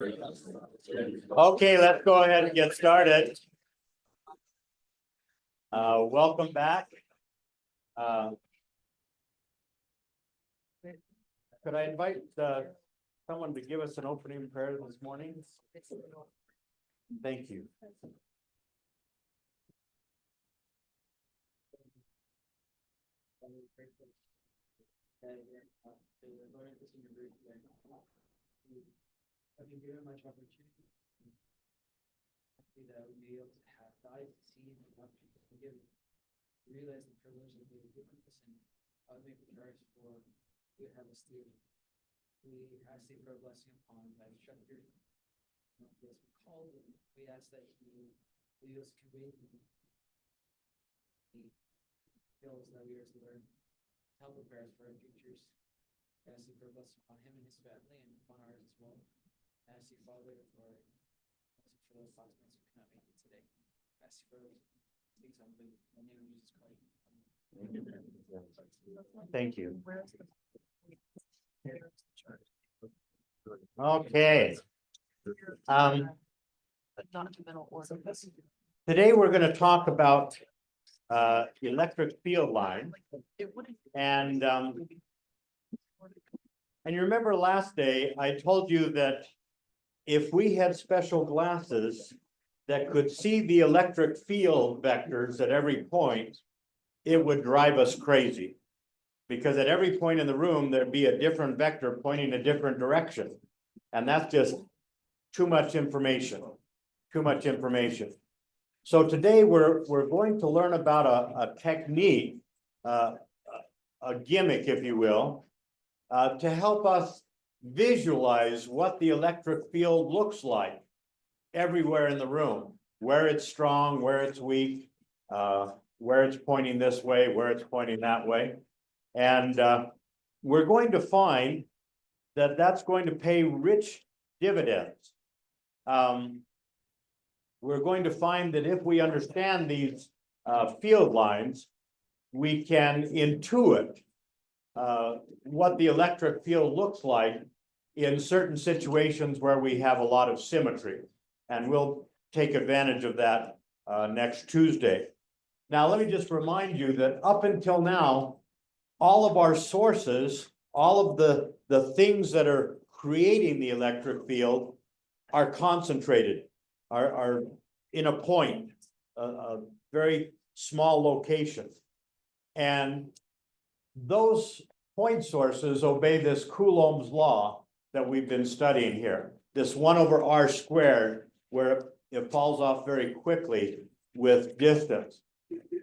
Okay, let's go ahead and get started. Welcome back. Could I invite someone to give us an opening prayer this morning? Thank you. Have you given much opportunity? That we be able to have eyes to see and what people can give. Realize the privilege of being given us and how to make the choice for you to have a student. We ask you for a blessing upon that instructor. As we call them, we ask that you lead us convey the skills that we are to learn. Help prepare us for our futures. I ask you for a blessing upon him and his family and upon ours as well. I ask you, Father, for those classmates who cannot make it today. I ask you for things humbly in the name of Jesus Christ. Thank you. Okay. Today we're going to talk about electric field lines, and you remember last day I told you that if we had special glasses that could see the electric field vectors at every point, it would drive us crazy. Because at every point in the room, there'd be a different vector pointing a different direction. And that's just too much information, too much information. So today we're going to learn about a technique, a gimmick, if you will, to help us visualize what the electric field looks like everywhere in the room, where it's strong, where it's weak, where it's pointing this way, where it's pointing that way. And we're going to find that that's going to pay rich dividends. We're going to find that if we understand these field lines, we can intuit what the electric field looks like in certain situations where we have a lot of symmetry. And we'll take advantage of that next Tuesday. Now, let me just remind you that up until now, all of our sources, all of the things that are creating the electric field are concentrated, are in a point, a very small location. And those point sources obey this Coulomb's law that we've been studying here. This 1/r squared, where it falls off very quickly with distance.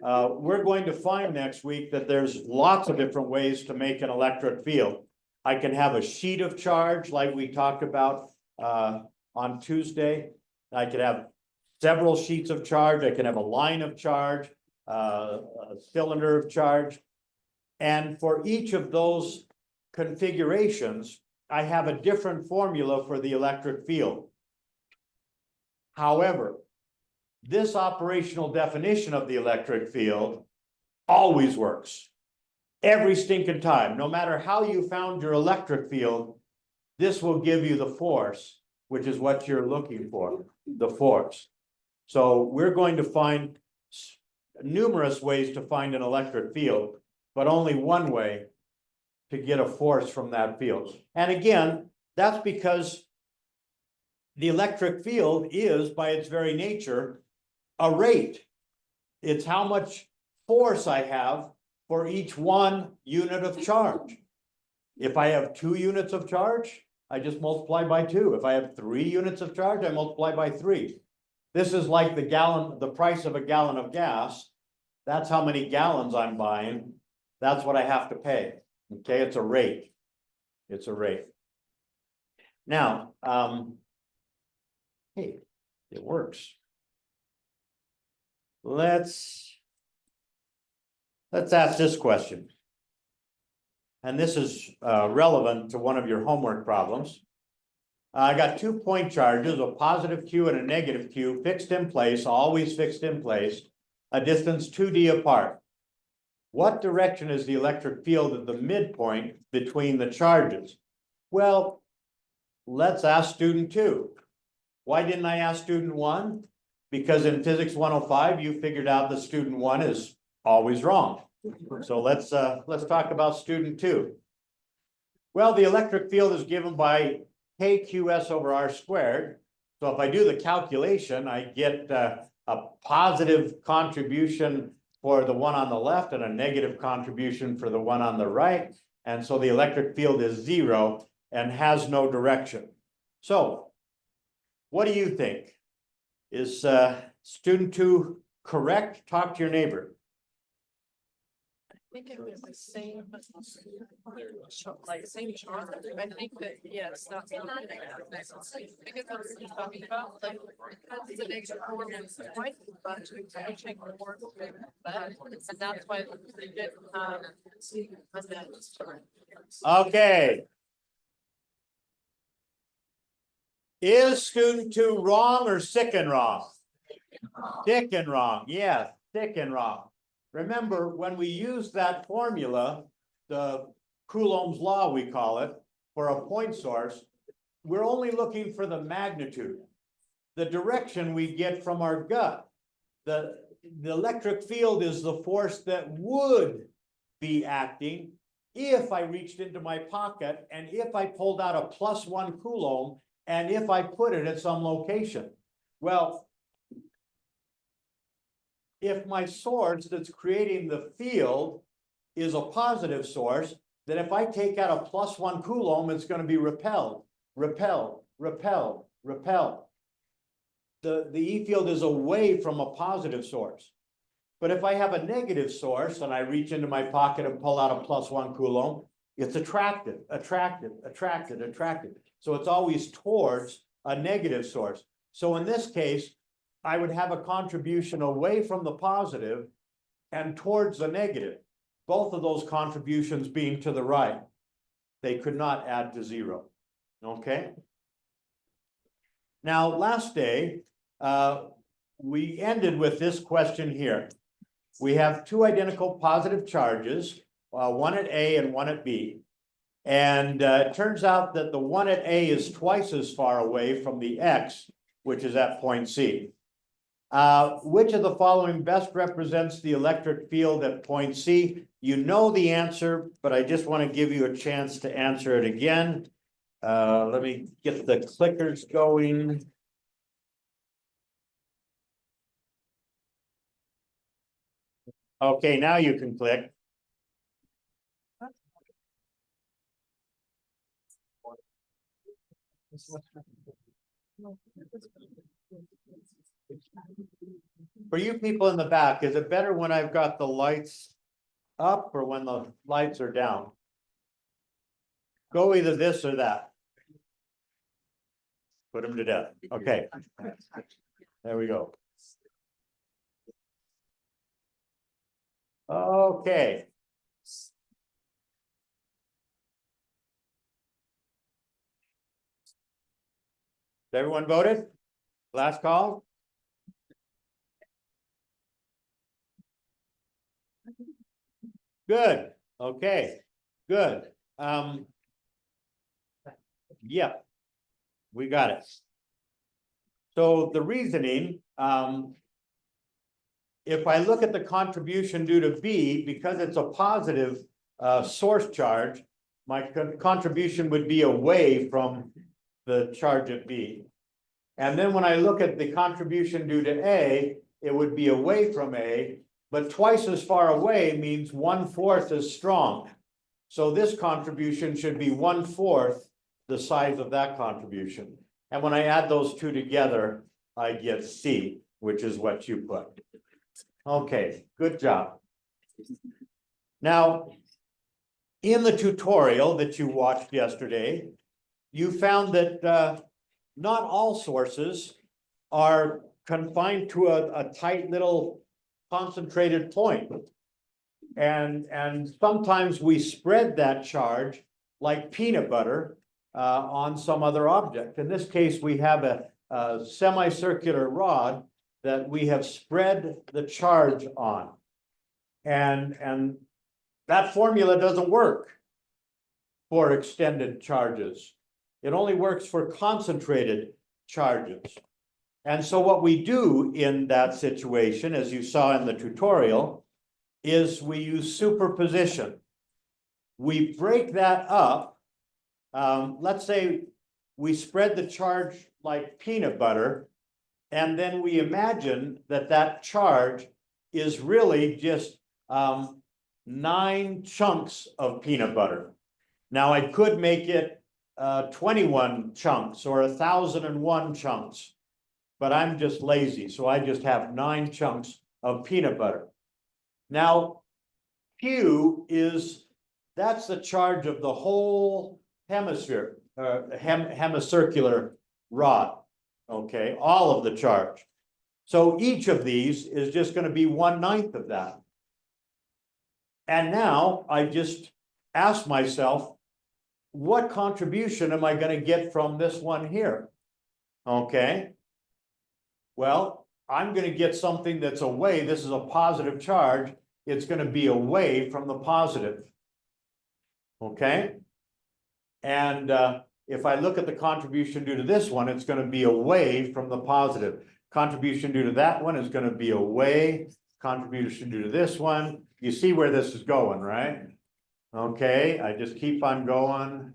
We're going to find next week that there's lots of different ways to make an electric field. I can have a sheet of charge like we talked about on Tuesday. I could have several sheets of charge. I can have a line of charge, a cylinder of charge. And for each of those configurations, I have a different formula for the electric field. However, this operational definition of the electric field always works. Every stinking time, no matter how you found your electric field, this will give you the force, which is what you're looking for, the force. So we're going to find numerous ways to find an electric field, but only one way to get a force from that field. And again, that's because the electric field is, by its very nature, a rate. It's how much force I have for each 1 unit of charge. If I have 2 units of charge, I just multiply by 2. If I have 3 units of charge, I multiply by 3. This is like the price of a gallon of gas. That's how many gallons I'm buying. That's what I have to pay. Okay, it's a rate. It's a rate. Now, hey, it works. Let's ask this question. And this is relevant to one of your homework problems. I got 2 point charges, a positive Q and a negative Q, fixed in place, always fixed in place, a distance 2d apart. What direction is the electric field at the midpoint between the charges? Well, let's ask student 2. Why didn't I ask student 1? Because in physics 105, you figured out that student 1 is always wrong. So let's talk about student 2. Well, the electric field is given by KQS over R squared. So if I do the calculation, I get a positive contribution for the one on the left and a negative contribution for the one on the right. And so the electric field is 0 and has no direction. So what do you think? Is student 2 correct? Talk to your neighbor. I think it was the same, like same chart. I think that, yes, that's. Because that's what we're talking about, like, the negative coordinates twice as much, switching more than that, and that's why we get, Okay. Is student 2 wrong or sick and wrong? Sick and wrong, yes, sick and wrong. Remember, when we use that formula, the Coulomb's law, we call it, for a point source, we're only looking for the magnitude, the direction we get from our gut. The electric field is the force that would be acting if I reached into my pocket and if I pulled out a +1 Coulomb and if I put it at some location. Well, if my source that's creating the field is a positive source, then if I take out a +1 Coulomb, it's going to be repelled, repelled, repelled, repelled. The E field is away from a positive source. But if I have a negative source and I reach into my pocket and pull out a +1 Coulomb, it's attracted, attracted, attracted, attracted. So it's always towards a negative source. So in this case, I would have a contribution away from the positive and towards the negative. Both of those contributions being to the right. They could not add to 0. Okay? Now, last day, we ended with this question here. We have 2 identical positive charges, one at A and one at B. And it turns out that the one at A is twice as far away from the X, which is at point C. Which of the following best represents the electric field at point C? You know the answer, but I just want to give you a chance to answer it again. Let me get the clickers going. Okay, now you can click. For you people in the back, is it better when I've got the lights up or when the lights are down? Go either this or that. Put them to death. Okay. There we go. Okay. Everyone voted? Last call? Good. Okay. Good. Yeah. We got it. So the reasoning, if I look at the contribution due to B, because it's a positive source charge, my contribution would be away from the charge at B. And then when I look at the contribution due to A, it would be away from A, but twice as far away means 1/4 as strong. So this contribution should be 1/4 the size of that contribution. And when I add those two together, I get C, which is what you put. Okay, good job. Now, in the tutorial that you watched yesterday, you found that not all sources are confined to a tight little concentrated point. And sometimes we spread that charge like peanut butter on some other object. In this case, we have a semicircular rod that we have spread the charge on. And that formula doesn't work for extended charges. It only works for concentrated charges. And so what we do in that situation, as you saw in the tutorial, is we use superposition. We break that up. Let's say we spread the charge like peanut butter, and then we imagine that that charge is really just 9 chunks of peanut butter. Now I could make it 21 chunks or 1,001 chunks, but I'm just lazy, so I just have 9 chunks of peanut butter. Now, Q that's the charge of the whole hemisphere, hemicircular rod, okay, all of the charge. So each of these is just going to be 1/9 of that. And now I just ask myself, what contribution am I going to get from this one here? Okay. Well, I'm going to get something that's away. This is a positive charge. It's going to be away from the positive. Okay. And if I look at the contribution due to this one, it's going to be away from the positive. Contribution due to that one is going to be away. Contribution due to this one. You see where this is going, right? Okay, I just keep on going.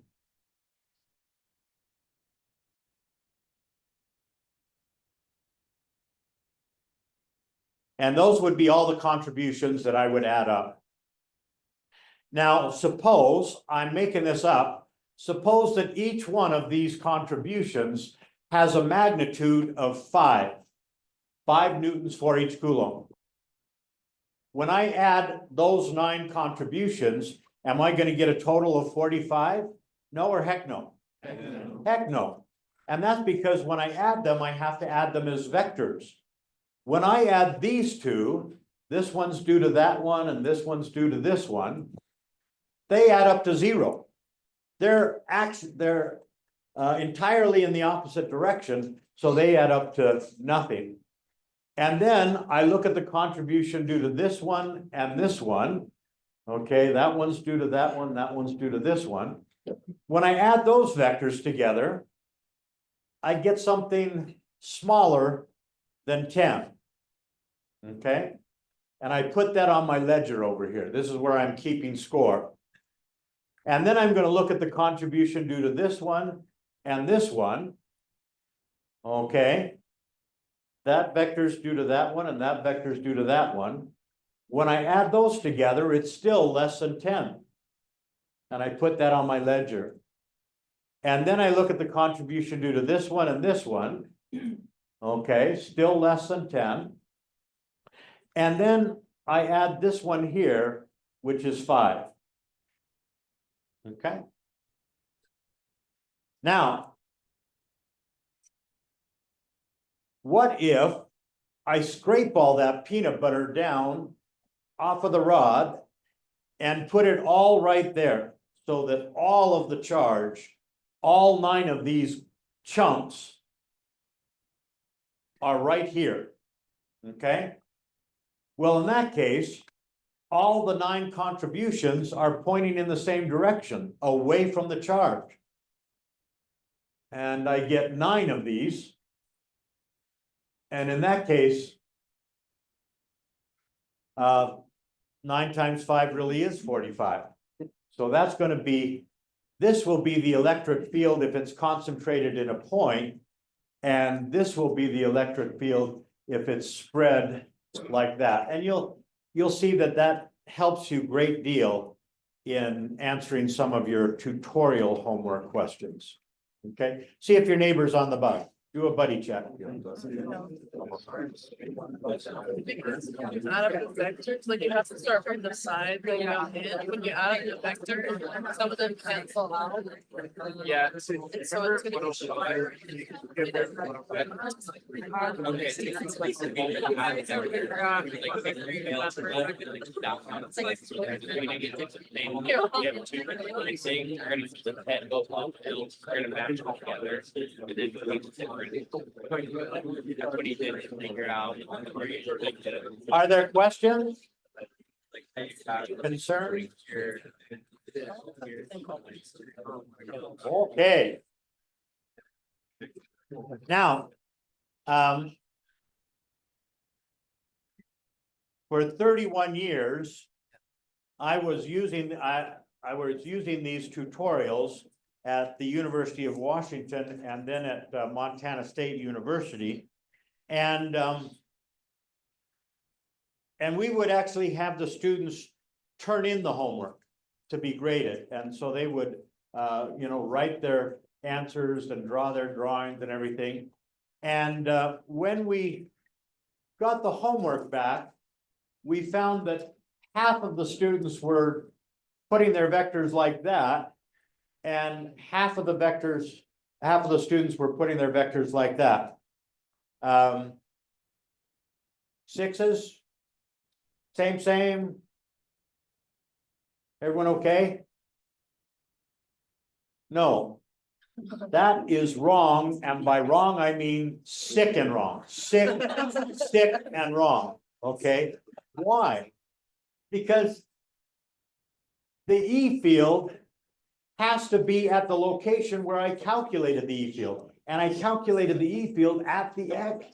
And those would be all the contributions that I would add up. Now, suppose, I'm making this up, suppose that each one of these contributions has a magnitude of 5 newtons for each coulomb. When I add those 9 contributions, am I going to get a total of 45? No or heck no? Heck no. And that's because when I add them, I have to add them as vectors. When I add these two, this one's due to that one and this one's due to this one, they add up to 0. They're entirely in the opposite direction, so they add up to nothing. And then I look at the contribution due to this one and this one. Okay, that one's due to that one, that one's due to this one. When I add those vectors together, I get something smaller than 10. Okay, and I put that on my ledger over here. This is where I'm keeping score. And then I'm going to look at the contribution due to this one and this one. Okay, that vector's due to that one and that vector's due to that one. When I add those together, it's still less than 10. And I put that on my ledger. And then I look at the contribution due to this one and this one. Okay, still less than 10. And then I add this one here, which is 5. Okay. Now, what if I scrape all that peanut butter down off of the rod and put it all right there so that all of the charge, all 9 of these chunks are right here, okay? Well, in that case, all the 9 contributions are pointing in the same direction, away from the charge. And I get 9 of these. And in that case, 9 times 5 really is 45. So that's going to be, this will be the electric field if it's concentrated in a point, and this will be the electric field if it's spread like that. And you'll see that that helps you a great deal in answering some of your tutorial homework questions. Okay, see if your neighbor's on the bus. Do a buddy check. Because out of the vectors, like you have to start from the side when you go in, when you add the vector, some of them cancel out. Yeah. And so it's gonna be That's what he did to figure out. Are there questions? Concerns? Okay. Now, for 31 years, I was using these tutorials at the University of Washington and then at Montana State University. And we would actually have the students turn in the homework to be graded. And so they would, write their answers and draw their drawings and everything. And when we got the homework back, we found that half of the students were putting their vectors like that, and half of the students were putting their vectors like that. Sixes, same. Everyone okay? No, that is wrong, and by wrong, I mean sick and wrong. Sick and wrong, okay? Why? Because the E field has to be at the location where I calculated the E field, and I calculated the E field at the X.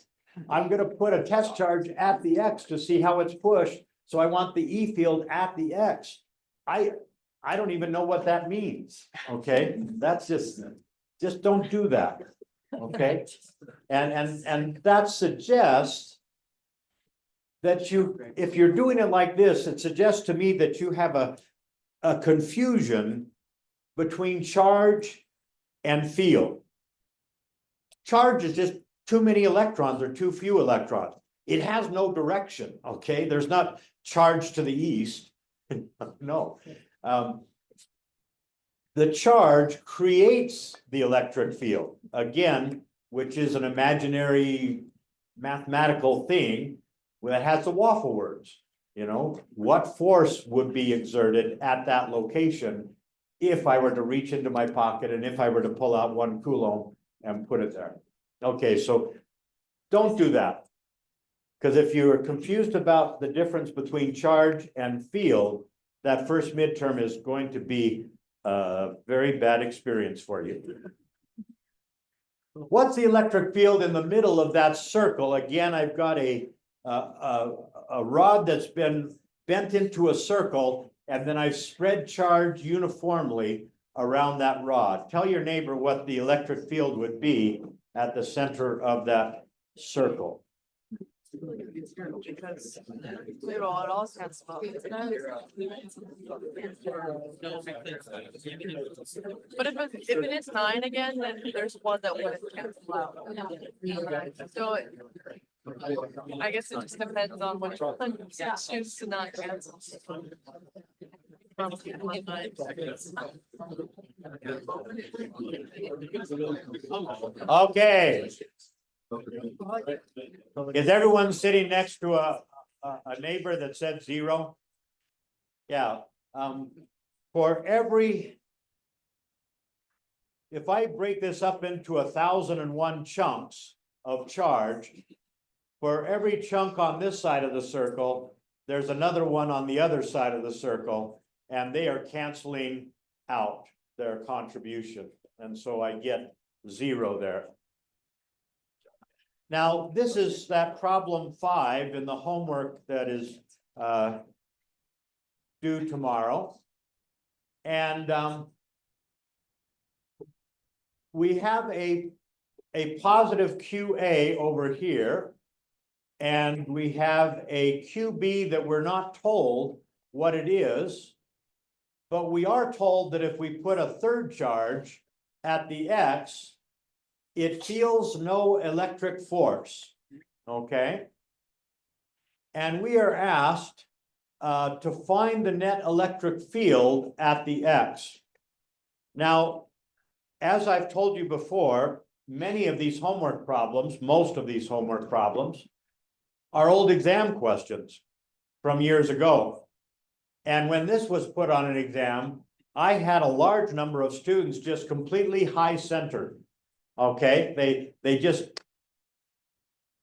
I'm gonna put a test charge at the X to see how it's pushed, so I want the E field at the X. I don't even know what that means, okay? That's just don't do that, okay? And that suggests that if you're doing it like this, it suggests to me that you have a confusion between charge and field. Charge is just too many electrons or too few electrons. It has no direction, okay? There's not charge to the east, no. The charge creates the electric field, again, which is an imaginary mathematical thing that has the waffle words. What force would be exerted at that location if I were to reach into my pocket and if I were to pull out 1 Coulomb and put it there? Okay, so don't do that. Because if you're confused about the difference between charge and field, that first midterm is going to be a very bad experience for you. What's the electric field in the middle of that circle? Again, I've got a rod that's been bent into a circle, and then I've spread charge uniformly around that rod. Tell your neighbor what the electric field would be at the center of that circle. Because it all cancels out. But if it is 9 again, then there's one that wouldn't cancel out. So I guess it just depends on which one you choose to not cancel. Okay. Is everyone sitting next to a neighbor that said 0? Yeah. For every, if I break this up into 1,001 chunks of charge, for every chunk on this side of the circle, there's another one on the other side of the circle, and they are canceling out their contribution. And so I get 0 there. Now, this is that problem 5 in the homework that is due tomorrow. And we have a positive QA over here. And we have a QB that we're not told what it is. But we are told that if we put a third charge at the X, it feels no electric force, okay? And we are asked to find the net electric field at the X. Now, as I've told you before, many of these homework problems, most of these homework problems, are old exam questions from years ago. And when this was put on an exam, I had a large number of students just completely high-centered. Okay, they just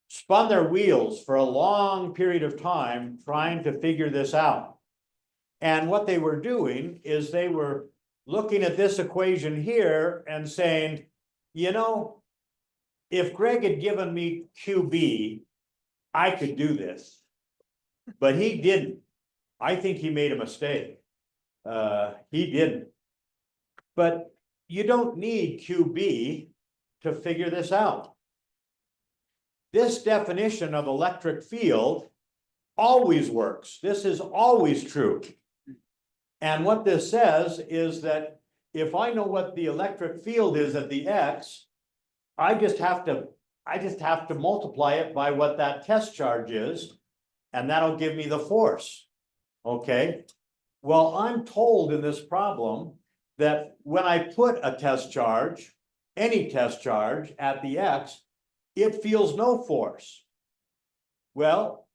spun their wheels for a long period of time trying to figure this out. And what they were doing is they were looking at this equation here and saying, if Greg had given me QB, I could do this. But he didn't. I think he made a mistake. He didn't. But you don't need QB to figure this out. This definition of electric field always works. This is always true. And what this says is that if I know what the electric field is at the X, I just have to multiply it by what that test charge is, and that'll give me the force. Okay? Well, I'm told in this problem that when I put a test charge, any test charge at the X, it feels no force. Well,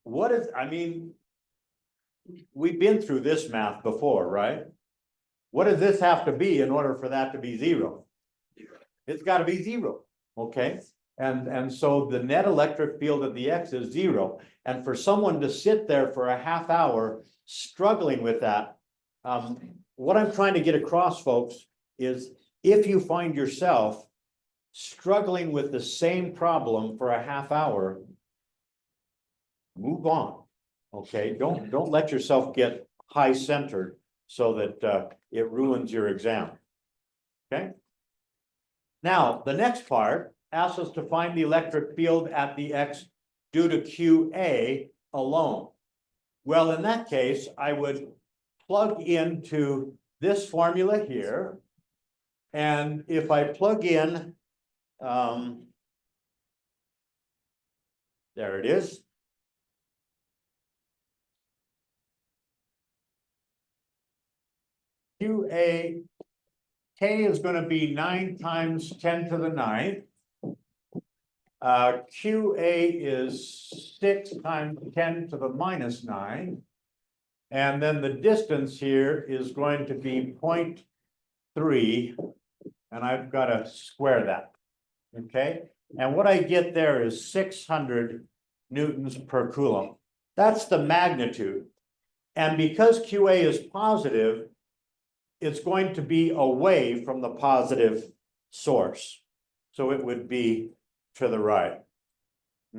what if, I mean, we've been through this math before, right? What does this have to be in order for that to be zero? It's got to be zero, okay? And so the net electric field at the X is zero. And for someone to sit there for a half hour struggling with that, what I'm trying to get across, folks, is if you find yourself struggling with the same problem for a half hour, move on, okay? Don't let yourself get high centered so that it ruins your exam, okay? Now, the next part asks us to find the electric field at the X due to QA alone. Well, in that case, I would plug into this formula here. And if I plug in, there it is. QA, K is going to be 9 times 10 to the 9th. QA is 6 times 10 to the minus 9. And then the distance here is going to be 0.3. And I've got to square that. Okay. And what I get there is 600 newtons per coulomb. That's the magnitude. And because QA is positive, it's going to be away from the positive source. So it would be to the right.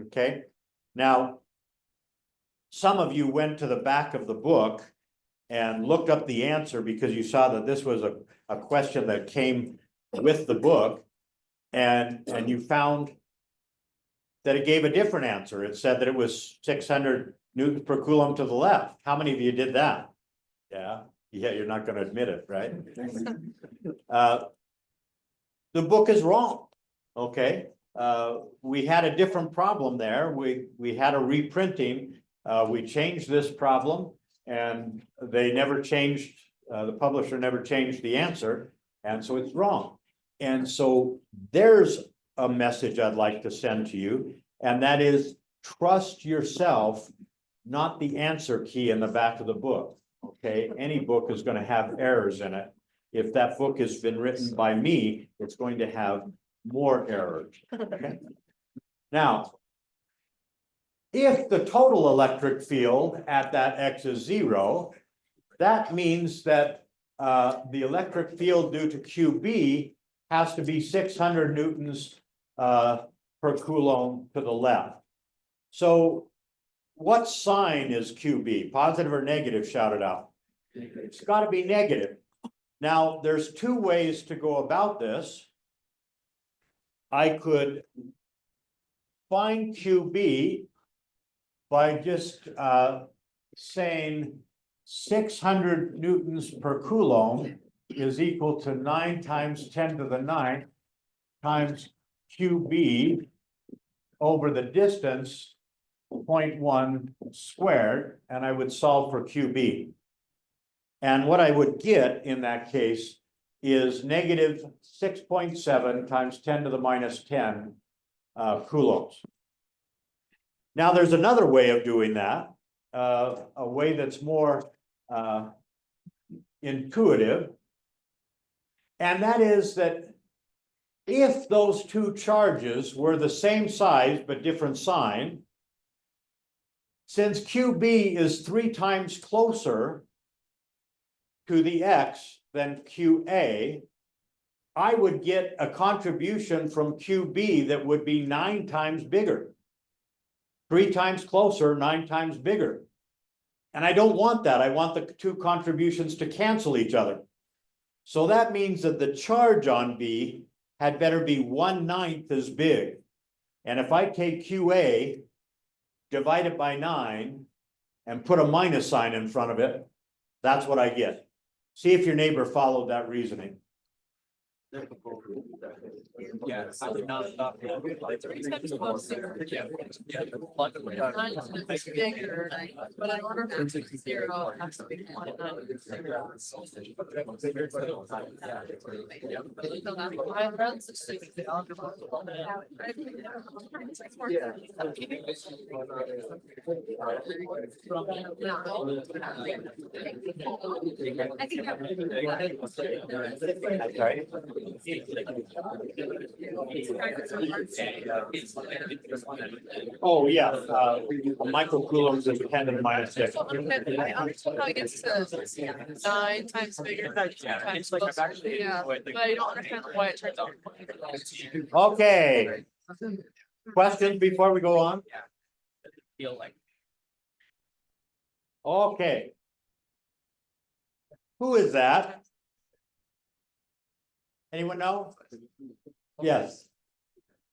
Okay. Now, some of you went to the back of the book and looked up the answer because you saw that this was a question that came with the book, and you found that it gave a different answer. It said that it was 600 newtons per coulomb to the left. How many of you did that? Yeah, you're not going to admit it, right? The book is wrong, okay? We had a different problem there. We had a reprinting. We changed this problem, and they never changed, the publisher never changed the answer, and so it's wrong. And so there's a message I'd like to send to you, and that is trust yourself, not the answer key in the back of the book. Okay, any book is going to have errors in it. If that book has been written by me, it's going to have more errors. Okay? Now, if the total electric field at that X is 0, that means that the electric field due to QB has to be 600 newtons per coulomb to the left. So what sign is QB? Positive or negative? Shout it out. It's got to be negative. Now, there's two ways to go about this. I could find QB by just saying 600 newtons per coulomb is equal to 9 times 10 to the 9th times QB over the distance 0.1 squared, and I would solve for QB. And what I would get in that case is negative 6.7 times 10 to the minus 10 coulombs. Now, there's another way of doing that, a way that's more intuitive, and that is that if those two charges were the same size but different sign, since QB is 3 times closer to the X than QA, I would get a contribution from QB that would be 9 times bigger. 3 times closer, 9 times bigger. And I don't want that. I want the two contributions to cancel each other. So that means that the charge on B had better be 1/9 as big. And if I take QA, divide it by 9, and put a minus sign in front of it, that's what I get. See if your neighbor followed that reasoning. Yeah, I would not stop. Three times closer. Yeah. Nine is bigger, but in order for it to be zero, it has to be 1/9. I'd rather just stick with the algebra. Oh, yeah, microcoulombs is 10 to the minus 6. I understand how it gets to 9 times bigger than 2 times closer. Yeah, but I don't understand why it turns out. Okay. Questions before we go on? Feel like. Okay. Who is that? Anyone know? Yes.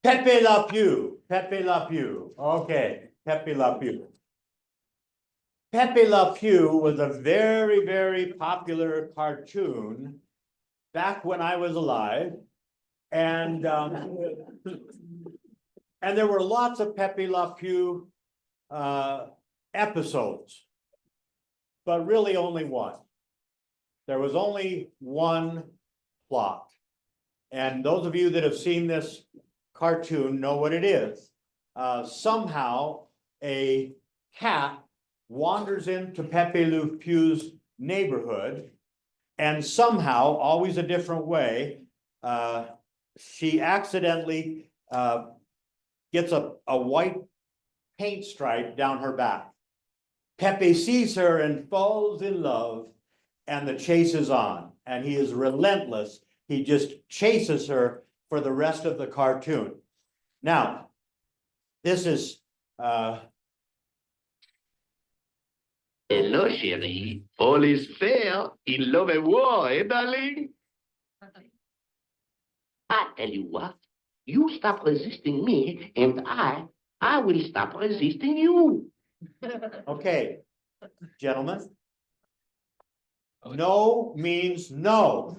Pepe Le Pew. Pepe Le Pew. Okay, Pepe Le Pew. Pepe Le Pew was a very, very popular cartoon back when I was alive. And there were lots of Pepe Le Pew episodes, but really only one. There was only one plot. And those of you that have seen this cartoon know what it is. Somehow a cat wanders into Pepe Le Pew's neighborhood, and somehow, always a different way, she accidentally gets a white paint stripe down her back. Pepe sees her and falls in love, and the chase is on, and he is relentless. He just chases her for the rest of the cartoon. Now, this is Hello, chérie. All is fair in love and war, eh, darling? I tell you what, you stop resisting me, and I will stop resisting you. okay, gentlemen. No means no.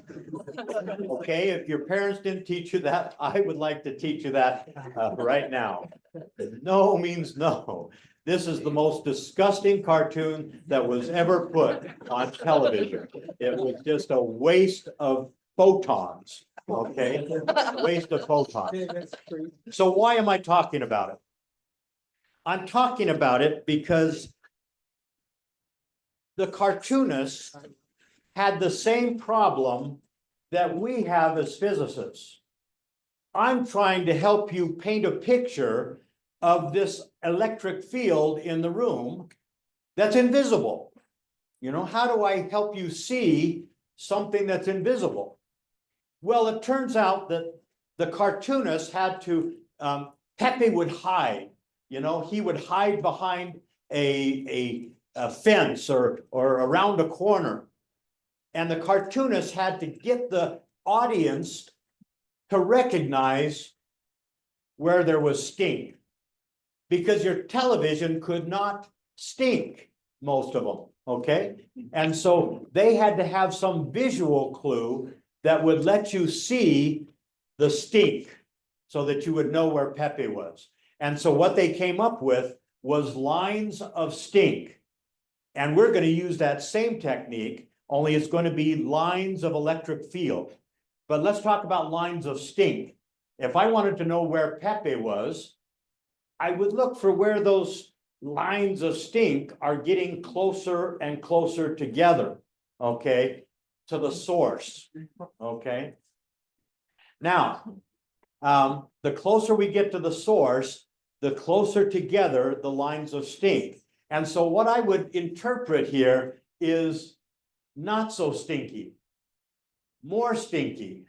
Okay, if your parents didn't teach you that, I would like to teach you that right now. No means no. This is the most disgusting cartoon that was ever put on television. It was just a waste of photons, okay? Waste of photons. So why am I talking about it? I'm talking about it because the cartoonists had the same problem that we have as physicists. I'm trying to help you paint a picture of this electric field in the room that's invisible. You know, how do I help you see something that's invisible? Well, it turns out that the cartoonist had to, Pepe would hide, you know, he would hide behind a fence or around a corner. And the cartoonist had to get the audience to recognize where there was stink. Because your television could not stink, most of them, okay? And so they had to have some visual clue that would let you see the stink so that you would know where Pepe was. And so what they came up with was lines of stink. And we're going to use that same technique, only it's going to be lines of electric field. But let's talk about lines of stink. If I wanted to know where Pepe was, I would look for where those lines of stink are getting closer and closer together, okay, to the source, okay? Now, the closer we get to the source, the closer together the lines of stink. And so what I would interpret here is not so stinky, more stinky,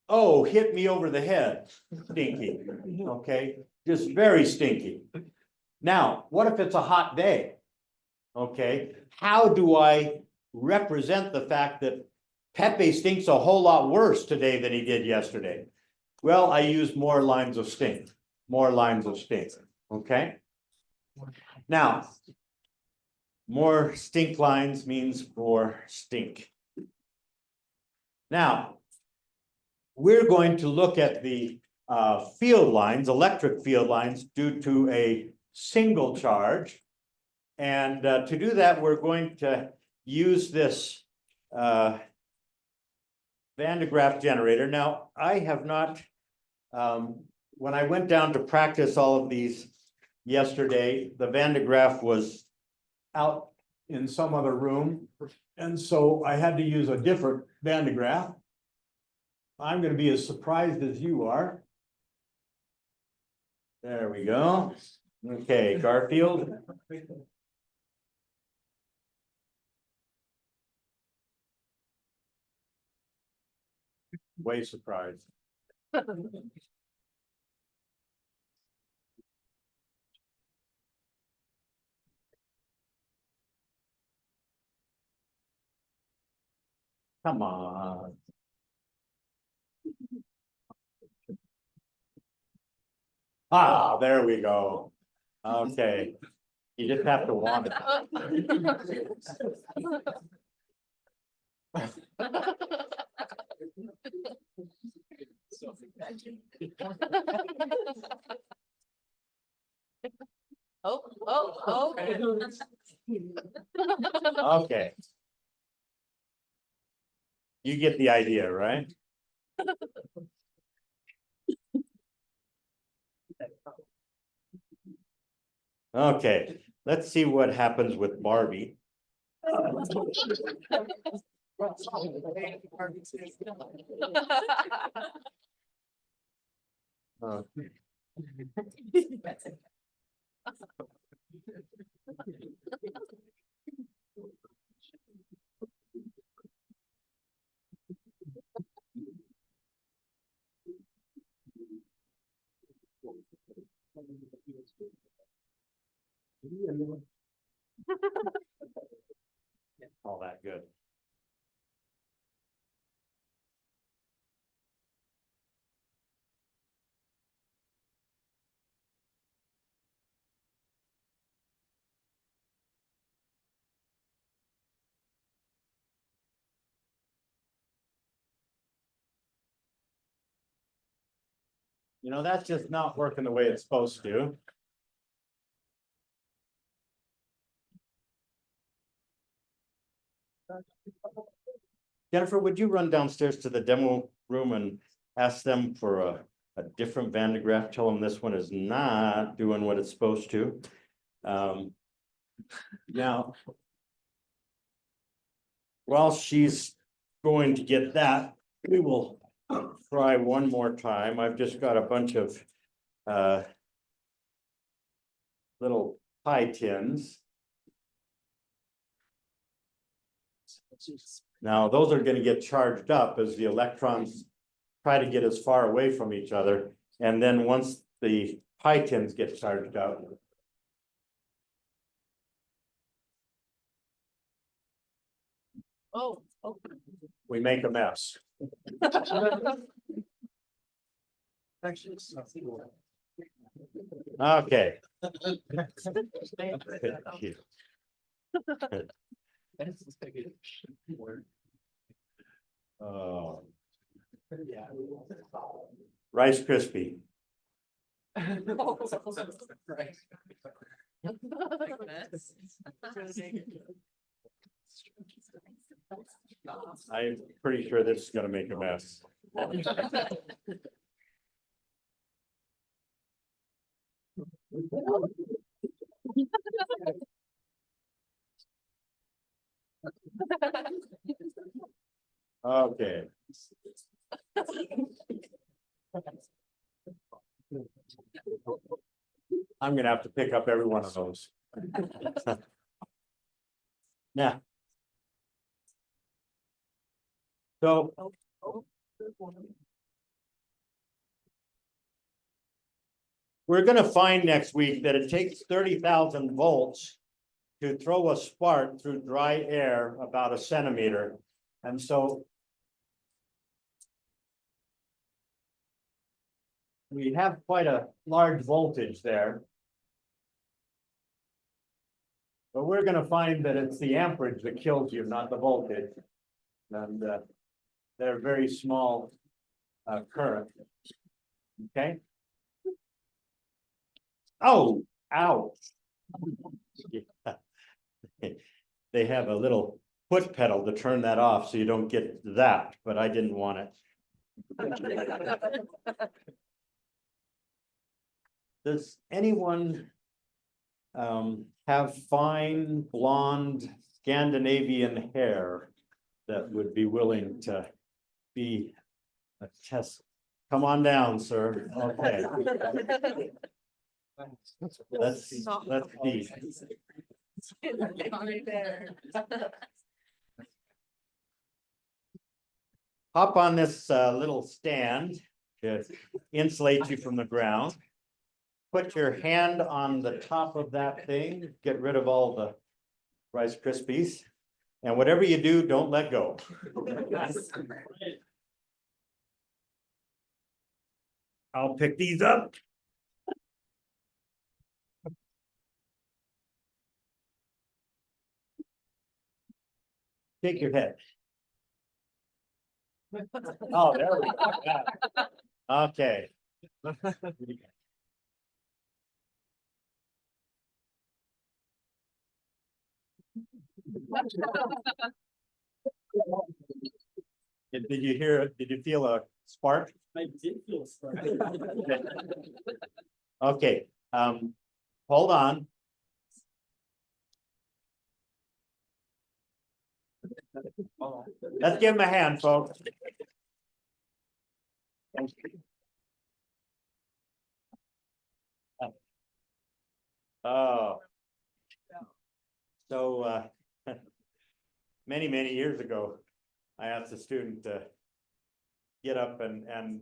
oh, hit me over the head, stinky, okay, just very stinky. Now, what if it's a hot day? Okay, how do I represent the fact that Pepe stinks a whole lot worse today than he did yesterday? Well, I use more lines of stink, okay? Now, more stink lines means more stink. Now, we're going to look at the field lines, electric field lines, due to a single charge. And to do that, we're going to use this Van de Graaff generator. Now, I have not, when I went down to practice all of these yesterday, the Van de Graaff was out in some other room. And so I had to use a different Van de Graaff. I'm going to be as surprised as you are. There we go. Okay, Garfield. Way surprised. Come on. Ah, there we go. Okay. You just have to want it. Okay. Okay. You get the idea, right? Okay, let's see what happens with Barbie. Okay. All that good. You know, that's just not working the way it's supposed to. Jennifer, would you run downstairs to the demo room and ask them for a different Van de Graaff? Tell them this one is not doing what it's supposed to. Now, while she's going to get that, we will try one more time. I've just got a bunch of little pie tins. Now, those are going to get charged up as the electrons try to get as far away from each other. And then once the pie tins get charged up, Oh. we make a mess. Okay. Oh. Rice Krispie. I'm pretty sure this is gonna make a mess. Okay. I'm gonna have to pick up every one of those. Now. So we're gonna find next week that it takes 30,000 volts to throw a spark through dry air about a centimeter. And so we have quite a large voltage there. But we're gonna find that it's the amperage that kills you, not the voltage. And they're very small current. Okay? Oh, ouch. They have a little foot pedal to turn that off so you don't get that, but I didn't want it. Does anyone have fine blonde Scandinavian hair that would be willing to be a test? Come on down, sir. Okay. Let's see. Hop on this little stand to insulate you from the ground. Put your hand on the top of that thing, get rid of all the Rice Krispies. And whatever you do, don't let go. I'll pick these up. Shake your head. Oh, there we go. Yeah. Okay. Did you hear it? Did you feel a spark? I did feel a spark. Okay, hold on. Let's give him a hand, folks. Oh. So, many years ago, I asked a student to get up and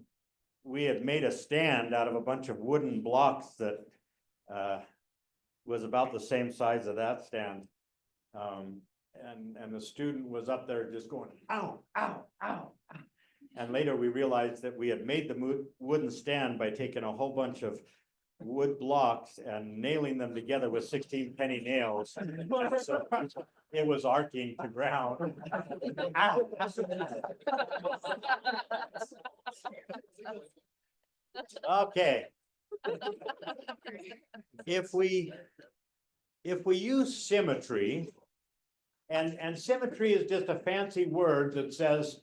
we had made a stand out of a bunch of wooden blocks that was about the same size of that stand. And the student was up there just going, ow, ow, ow. And later we realized that we had made the wooden stand by taking a whole bunch of wood blocks and nailing them together with 16 penny nails. So it was arcing to ground. Ow. Okay. If we use symmetry, and symmetry is just a fancy word that says,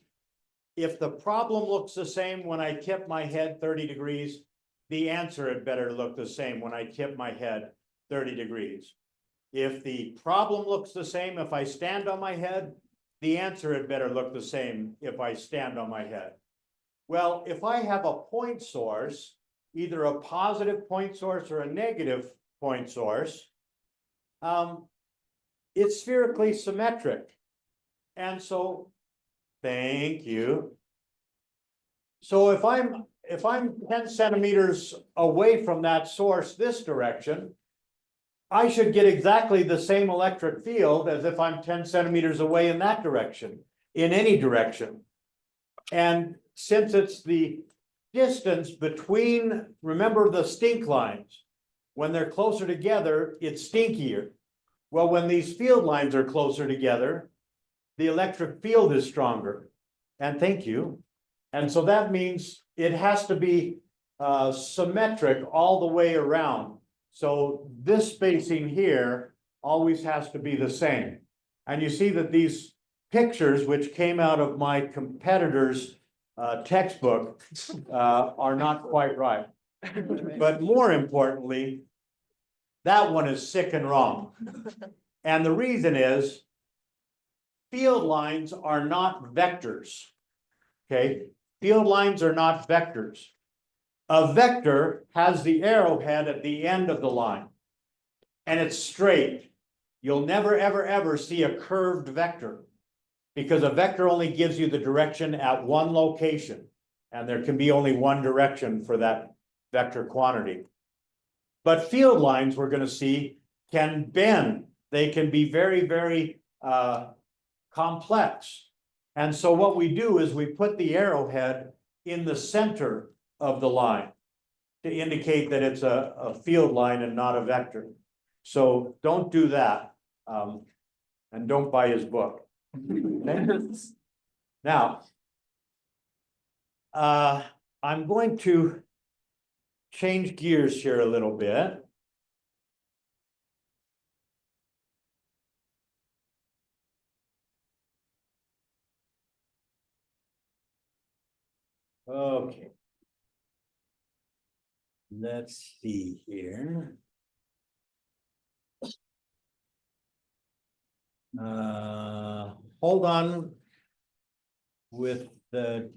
if the problem looks the same when I tip my head 30 degrees, the answer had better look the same when I tip my head 30 degrees. If the problem looks the same if I stand on my head, the answer had better look the same if I stand on my head. Well, if I have a point source, either a positive point source or a negative point source, it's spherically symmetric. And so, thank you. So if I'm 10 centimeters away from that source this direction, I should get exactly the same electric field as if I'm 10 centimeters away in that direction, in any direction. And since it's the distance between, remember the stink lines, when they're closer together, it's stinkier. Well, when these field lines are closer together, the electric field is stronger. And thank you. And so that means it has to be symmetric all the way around. So this spacing here always has to be the same. And you see that these pictures, which came out of my competitor's textbook, are not quite right. But more importantly, that one is sick and wrong. And the reason is field lines are not vectors. Okay, field lines are not vectors. A vector has the arrowhead at the end of the line, and it's straight. You'll never, ever see a curved vector, because a vector only gives you the direction at one location, and there can be only one direction for that vector quantity. But field lines, we're gonna see, can bend. They can be very, very complex. And so what we do is we put the arrowhead in the center of the line to indicate that it's a field line and not a vector. So don't do that. And don't buy his book. Okay? Now, I'm going to change gears here a little bit. Okay. Let's see here. Hold on with the.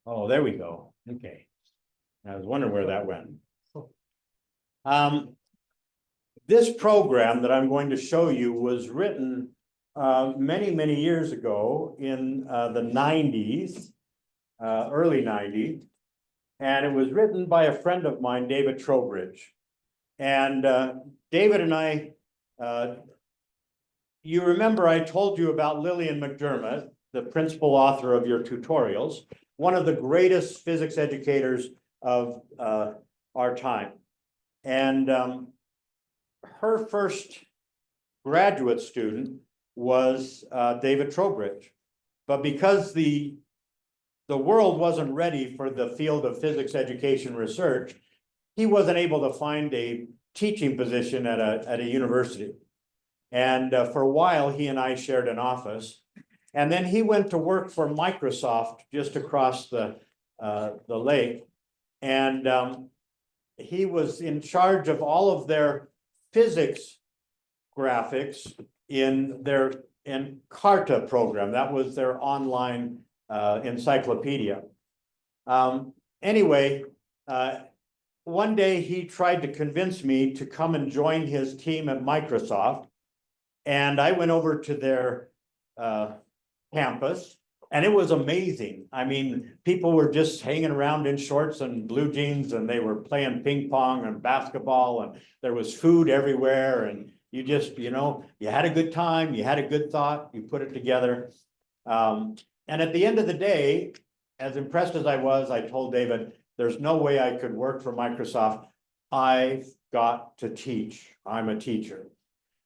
Oh, there we go. Okay. I was wondering where that went. This program that I'm going to show you was written many, many years ago in the 90s, early 90s. And it was written by a friend of mine, David Trowbridge. And David and I, you remember I told you about Lillian McDermott, the principal author of your tutorials, one of the greatest physics educators of our time. And her first graduate student was David Trowbridge. But because the world wasn't ready for the field of physics education research, he wasn't able to find a teaching position at a university. And for a while, he and I shared an office. And then he went to work for Microsoft just across the lake. And he was in charge of all of their physics graphics in their Encarta program. That was their online encyclopedia. Anyway, one day he tried to convince me to come and join his team at Microsoft. And I went over to their campus, and it was amazing. I mean, people were just hanging around in shorts and blue jeans, and they were playing ping pong and basketball, and there was food everywhere. And you just, you know, you had a good time, you had a good thought, you put it together. And at the end of the day, as impressed as I was, I told David, there's no way I could work for Microsoft. I've got to teach. I'm a teacher.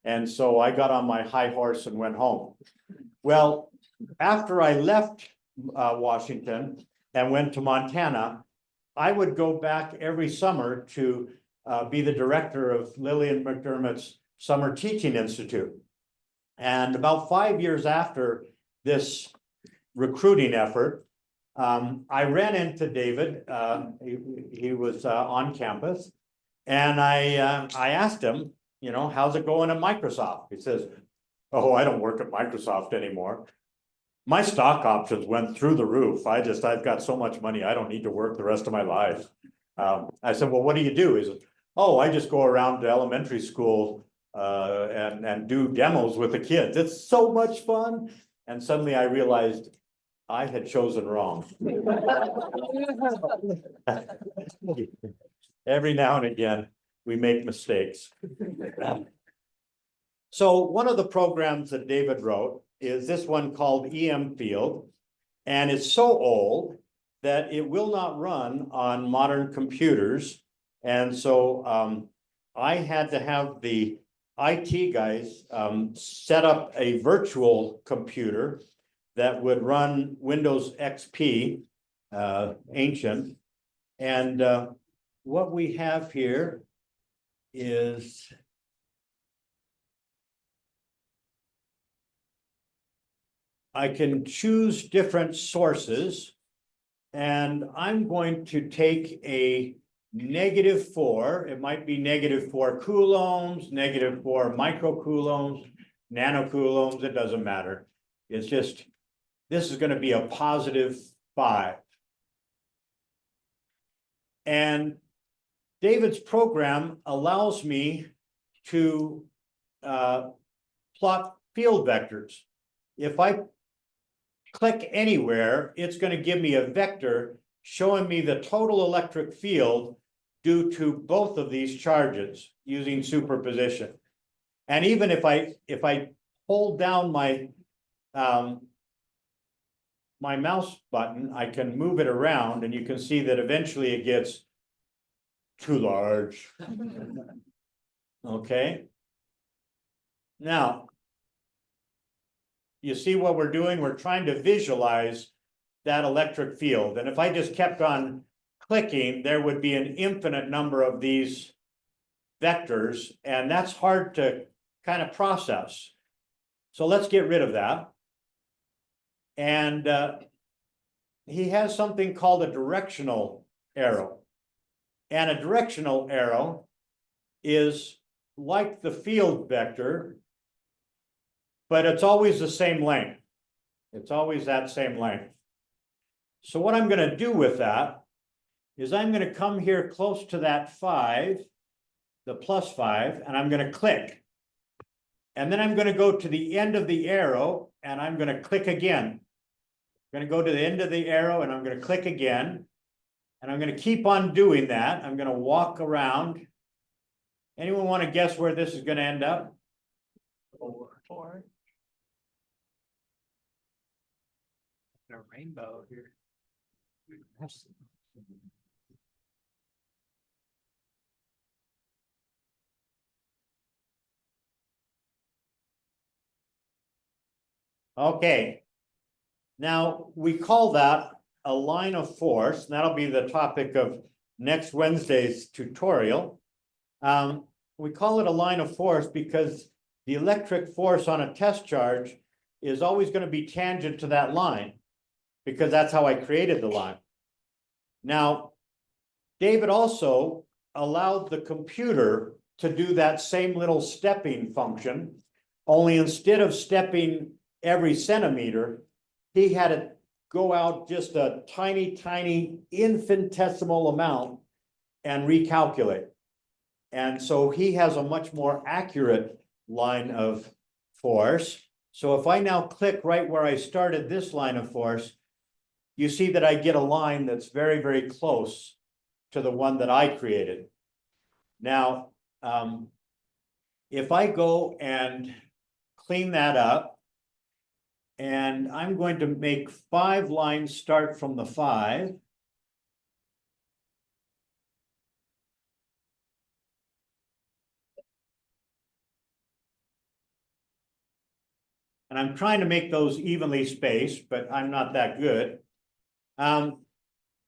And so I got on my high horse and went home. Well, after I left Washington and went to Montana, I would go back every summer to be the director of Lillian McDermott's Summer Teaching Institute. And about 5 years after this recruiting effort, I ran into David. He was on campus, and I asked him, you know, how's it going at Microsoft? He says, oh, I don't work at Microsoft anymore. My stock options went through the roof. I've got so much money, I don't need to work the rest of my life. I said, well, what do you do? He said, oh, I just go around to elementary school and do demos with the kids. It's so much fun. And suddenly I realized I had chosen wrong. Every now and again, we make mistakes. So one of the programs that David wrote is this one called EM Field. And it's so old that it will not run on modern computers. And so I had to have the IT guys set up a virtual computer that would run Windows XP, ancient. And what we have here is I can choose different sources, and I'm going to take a -4, it might be -4 coulombs, -4 microcoulombs, nanocoulombs, it doesn't matter. It's just, this is going to be a +5. And David's program allows me to plot field vectors. If I click anywhere, it's gonna give me a vector showing me the total electric field due to both of these charges using superposition. And even if I hold down my my mouse button, I can move it around and you can see that eventually it gets too large. Okay. Now, you see what we're doing? We're trying to visualize that electric field. And if I just kept on clicking, there would be an infinite number of these vectors, and that's hard to kind of process. So let's get rid of that. And he has something called a directional arrow. And a directional arrow is like the field vector, but it's always the same length. It's always that same length. So what I'm going to do with that is I'm going to come here close to that 5, the +5, and I'm going to click. And then I'm going to go to the end of the arrow and I'm going to click again. I'm going to go to the end of the arrow and I'm going to click again. And I'm going to keep on doing that. I'm going to walk around. Anyone want to guess where this is going to end up? 4. A rainbow here. Okay. Now we call that a line of force. And that'll be the topic of next Wednesday's tutorial. We call it a line of force because the electric force on a test charge is always going to be tangent to that line, because that's how I created the line. Now, David also allowed the computer to do that same little stepping function, only instead of stepping every centimeter, he had it go out just a tiny, tiny infinitesimal amount and recalculate. And so he has a much more accurate line of force. So if I now click right where I started this line of force, you see that I get a line that's very, very close to the one that I created. Now, if I go and clean that up, and I'm going to make 5 lines start from the 5. And I'm trying to make those evenly spaced, but I'm not that good.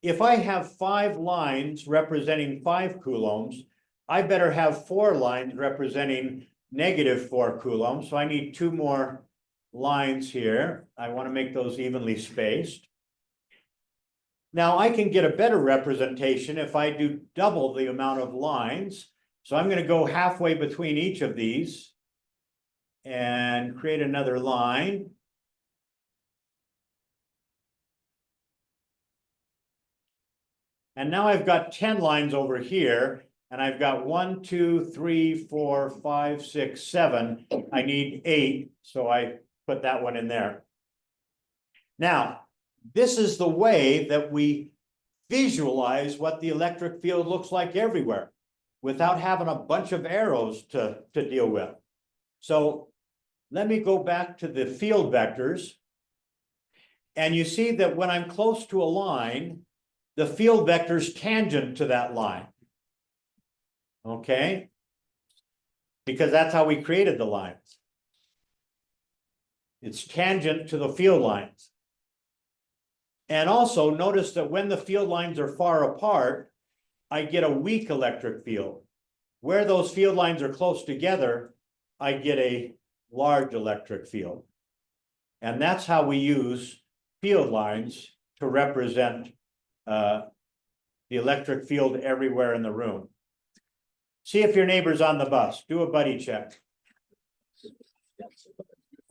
If I have 5 lines representing 5 coulombs, I better have 4 lines representing -4 coulombs. So I need 2 more lines here. I want to make those evenly spaced. Now I can get a better representation if I do double the amount of lines. So I'm going to go halfway between each of these and create another line. And now I've got 10 lines over here, and I've got 1, 2, 3, 4, 5, 6, 7. I need 8, so I put that one in there. Now, this is the way that we visualize what the electric field looks like everywhere without having a bunch of arrows to deal with. So let me go back to the field vectors. And you see that when I'm close to a line, the field vector is tangent to that line. Okay? Because that's how we created the lines. It's tangent to the field lines. And also notice that when the field lines are far apart, I get a weak electric field. Where those field lines are close together, I get a large electric field. And that's how we use field lines to represent the electric field everywhere in the room. See if your neighbor's on the bus. Do a buddy check.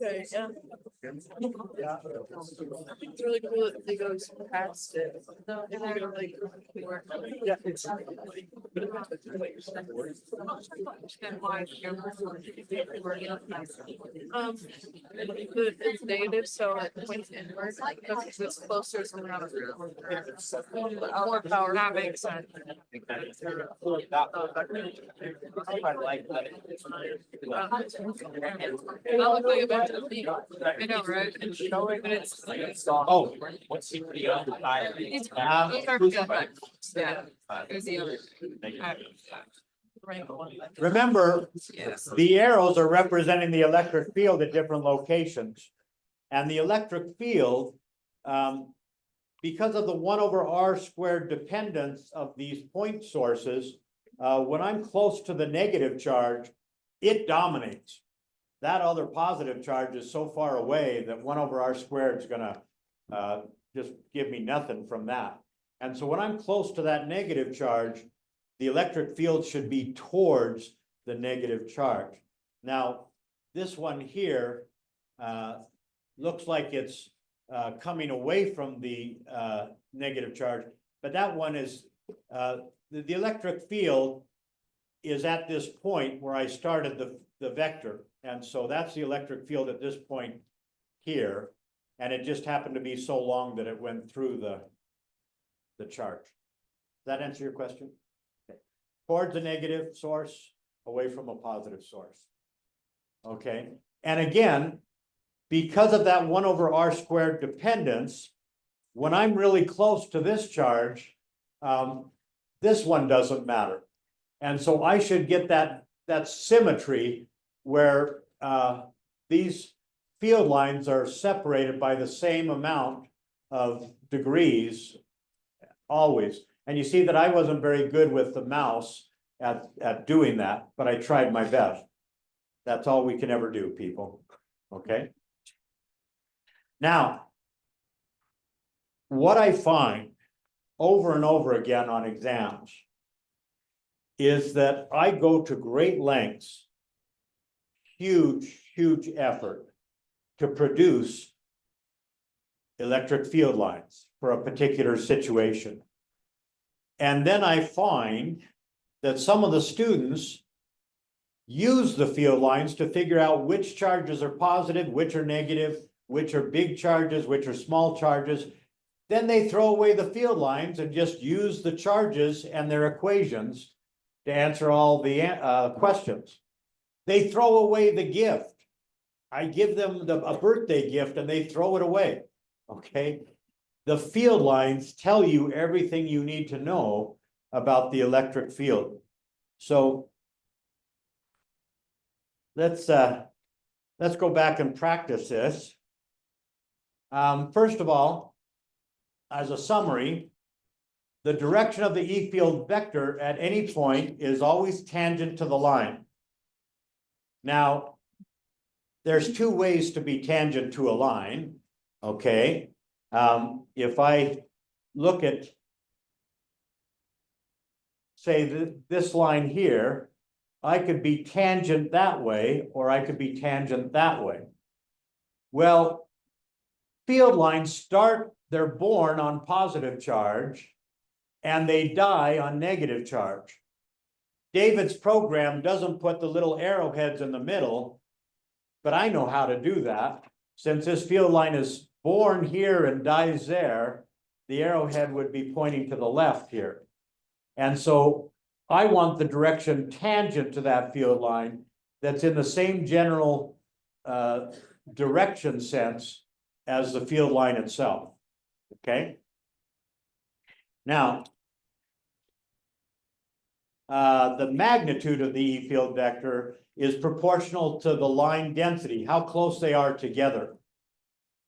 Okay, yeah. I think it's really cool that they goes past it. No, if you go like. Yeah. It's. It's negative, so it points inward, because it's closer to the more power. That makes sense. I like that. I'll look like a bunch of people. I know, right? But it's. Oh, what's the other tire? These are good. Yeah. It was the other. Remember, Yes. the arrows are representing the electric field at different locations. And the electric field, because of the 1/r² dependence of these point sources, when I'm close to the negative charge, it dominates. That other positive charge is so far away that 1/r² is gonna just give me nothing from that. And so when I'm close to that negative charge, the electric field should be towards the negative charge. Now, this one here looks like it's coming away from the negative charge, but that one is, the electric field is at this point where I started the vector. And so that's the electric field at this point here. And it just happened to be so long that it went through the charge. Does that answer your question? Okay. Towards a negative source, away from a positive source. Okay, and again, because of that 1/r² dependence, when I'm really close to this charge, this one doesn't matter. And so I should get that symmetry where these field lines are separated by the same amount of degrees always. And you see that I wasn't very good with the mouse at doing that, but I tried my best. That's all we can ever do, people. Okay. Now, what I find over and over again on exams is that I go to great lengths, huge effort to produce electric field lines for a particular situation. And then I find that some of the students use the field lines to figure out which charges are positive, which are negative, which are big charges, which are small charges. Then they throw away the field lines and just use the charges and their equations to answer all the questions. They throw away the gift. I give them a birthday gift and they throw it away, okay? The field lines tell you everything you need to know about the electric field. So let's go back and practice this. First of all, as a summary, the direction of the E field vector at any point is always tangent to the line. Now, there's two ways to be tangent to a line, okay? If I look at, say, this line here, I could be tangent that way, or I could be tangent that way. Well, field lines they're born on positive charge, and they die on negative charge. David's program doesn't put the little arrowheads in the middle, but I know how to do that. Since this field line is born here and dies there, the arrowhead would be pointing to the left here. And so I want the direction tangent to that field line that's in the same general direction sense as the field line itself, okay? Now, the magnitude of the E field vector is proportional to the line density, how close they are together.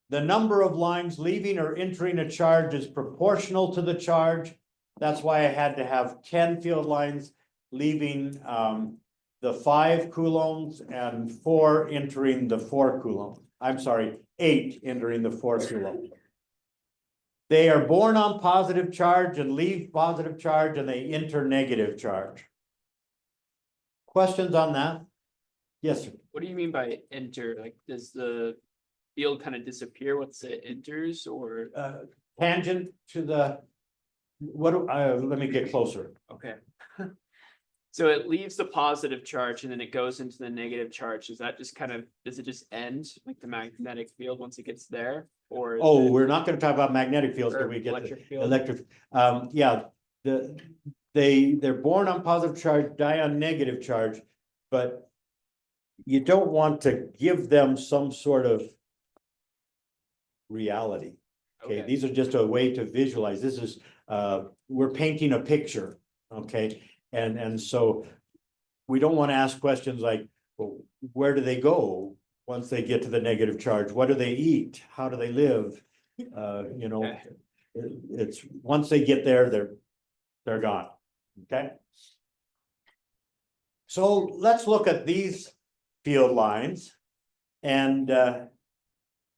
The number of lines leaving or entering a charge is proportional to the charge. That's why I had to have 10 field lines leaving the 5 coulombs and 4 entering the 4 coulomb. I'm sorry, 8 entering the 4 coulomb. They are born on positive charge and leave positive charge, and they enter negative charge. Questions on that? Yes, sir. What do you mean by enter? Like, does the field kind of disappear once it enters or, Tangent to the, let me get closer. okay. So it leaves the positive charge and then it goes into the negative charge. Is that just kind of, does it just end like the magnetic field once it gets there? Or is Oh, it- we're not gonna talk about magnetic fields till or we get to electric field? electric, yeah, they're born on positive charge, die on negative charge, but you don't want to give them some sort of reality. Okay, these are just a way to visualize. This is, we're painting a picture, okay? And so we don't want to ask questions like, well, where do they go once they get to the negative charge? What do they eat? How do they live? You know, Okay. it's, once they get there, they're gone, okay? So let's look at these field lines and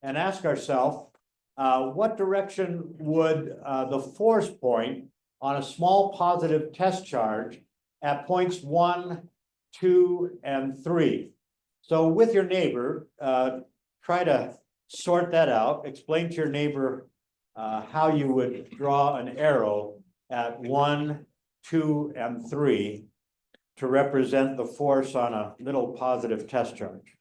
ask ourselves, what direction would the force point on a small positive test charge at points 1, 2, and 3? So with your neighbor, try to sort that out. Explain to your neighbor how you would draw an arrow at 1, 2, and 3 to represent the force on a little positive test charge.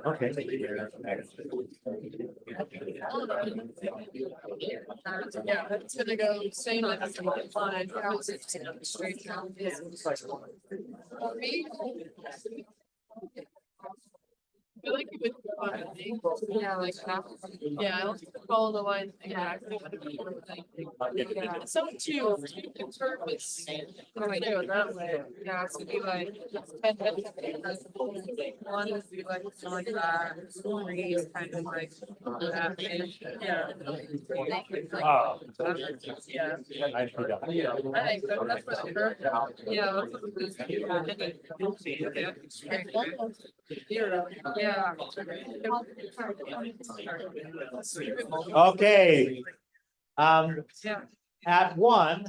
Okay. Yeah, it's gonna go same like a straight line. Straight down. Yeah. For me, I feel like you would. Yeah, like half. Yeah, I don't follow the line exactly. Some two, in purpose. Right there, that way. Yeah, it's gonna be like. One would be like that. Three is kind of like that. Yeah. Oh. Yeah. I forgot. I think that's what the curve. Yeah. That's what it is. Zero. Yeah. Okay. Yeah. At 1,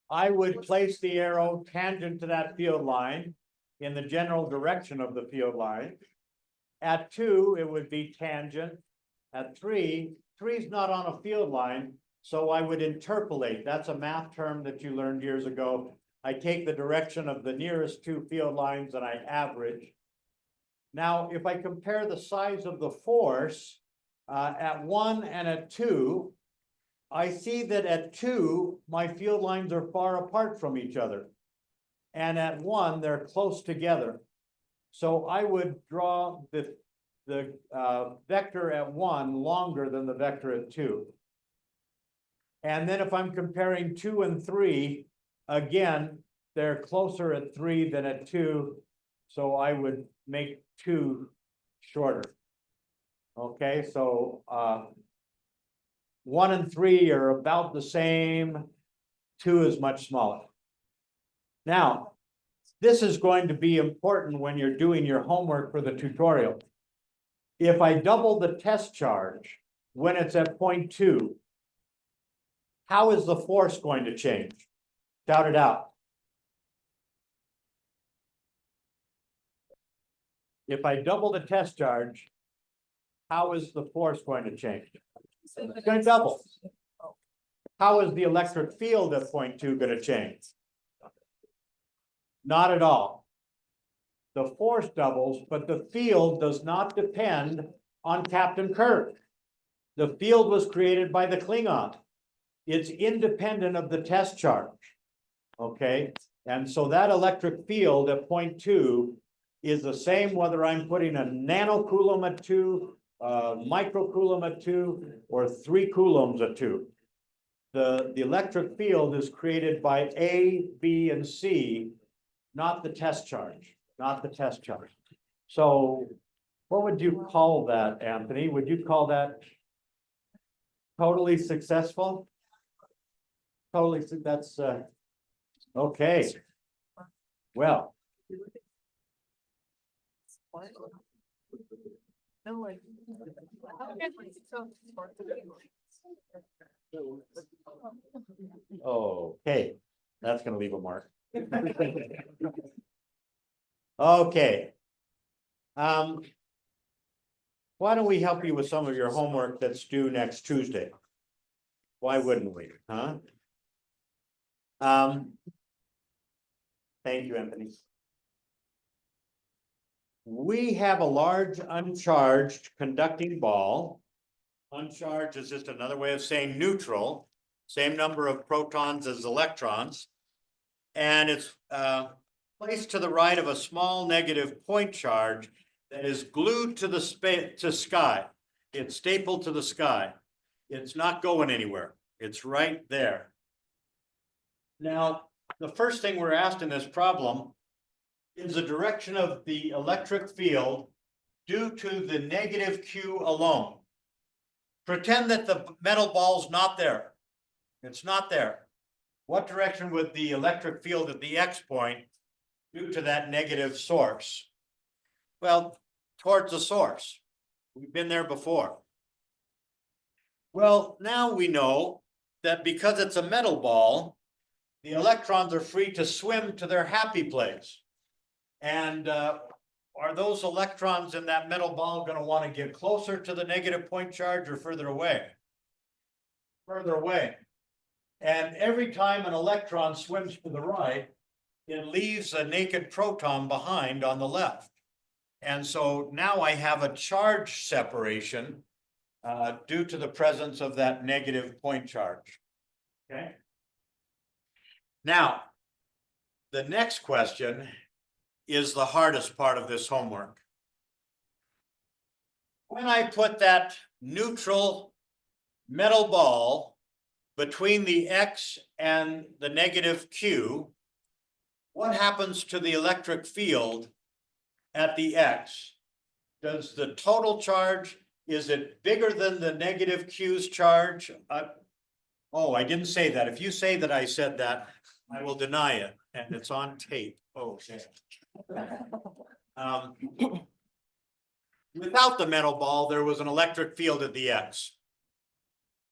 I would place the arrow tangent to that field line in the general direction of the field line. At 2, it would be tangent. At 3 is not on a field line, so I would interpolate. That's a math term that you learned years ago. I take the direction of the nearest 2 field lines and I average. Now, if I compare the size of the force at 1 and at 2, I see that at 2, my field lines are far apart from each other. And at 1, they're close together. So I would draw the vector at 1 longer than the vector at 2. And then if I'm comparing 2 and 3, again, they're closer at 3 than at 2. So I would make 2 shorter. Okay, so 1 and 3 are about the same. 2 is much smaller. Now, this is going to be important when you're doing your homework for the tutorial. If I double the test charge when it's at point 2, how is the force going to change? Shout it out. If I double the test charge, how is the force going to change? It's going to double. How is the electric field at point 2 going to change? Not at all. The force doubles, but the field does not depend on Captain Kirk. The field was created by the Klingon. It's independent of the test charge. Okay, and so that electric field at point 2 is the same whether I'm putting a nanocoulomb at 2, microcoulomb at 2, or 3 coulombs at 2. The electric field is created by A, B, and C, not the test charge, not the test charge. So what would you call that, Anthony? Would you call that totally successful? Totally, that's, okay. Well. No, like. Okay, that's gonna leave a mark. Okay. Why don't we help you with some of your homework that's due next Tuesday? Why wouldn't we, huh? Thank you, Anthony. We have a large uncharged conducting ball. Uncharged is just another way of saying neutral, same number of protons as electrons. And it's placed to the right of a small negative point charge that is glued to the sky. It's stapled to the sky. It's not going anywhere. It's right there. Now, the first thing we're asked in this problem is the direction of the electric field due to the negative Q alone. Pretend that the metal ball's not there. It's not there. What direction would the electric field at the X point due to that negative source? Well, towards the source. We've been there before. Well, now we know that because it's a metal ball, the electrons are free to swim to their happy place. And are those electrons in that metal ball going to want to get closer to the negative point charge or further away? Further away. And every time an electron swims to the right, it leaves a naked proton behind on the left. And so now I have a charge separation due to the presence of that negative point charge. Okay. Now, the next question is the hardest part of this homework. When I put that neutral metal ball between the X and the negative Q, what happens to the electric field at the X? Does the total charge, is it bigger than the negative Q's charge? Oh, I didn't say that. If you say that I said that, I will deny it, and it's on tape. Oh, okay. Without the metal ball, there was an electric field at the X.